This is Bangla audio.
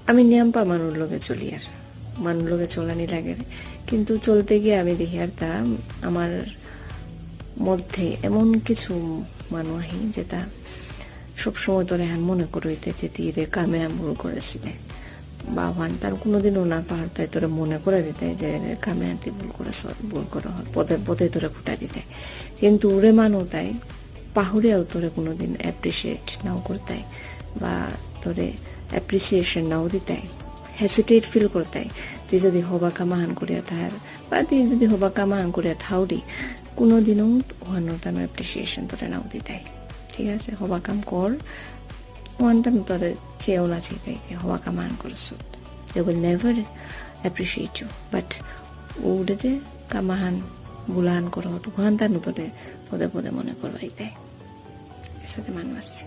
আমি নিয়ম পা মানুষ লোকে চলি আর মানুষ লোকে চলানি লাগে, কিন্তু চলতে গিয়ে আমি দেখি আর তা আমার মধ্যে এমন কিছু মানুষ আহি যেটা সবসময় তোরে হান মনে করইতে যে তীরে কামে ভুল করেছিলে, বা হান তার কোনোদিনও না পারতাই তোরে মনে করে দিতে যে কামে আনতে ভুল করেছ, ভুল করে পদে পদে তোরে খুঁটা দিতে, কিন্তু ওরে মানু তাই পাহুড়েও তোরে কোনোদিন অ্যাপ্রিসিয়েট নাও করতাই বা তোরে অ্যাপ্রিসিয়েশন নাও দিতাই, হেসিটেট ফিল করতাই তুই যদি হবা কামাহান করিয়া থার, বা তুই যদি হবা কামাহান করিয়া থাউরি, কোনোদিনও ওহানোতানো অ্যাপ্রিসিয়েশন তোরে নাও দিতাই। ঠিক আছে, হবা কাম কর, ওয়ান্তাম তোরে চেয়েও না চেতাই হবা কামাহান করছ, they will never appreciate you, but ওরে যে কামাহান বুলাহান করো তো ওহান তানু তোরে পদে পদে মনে করবাই দেয়। এর সাথে মানুষ আছে।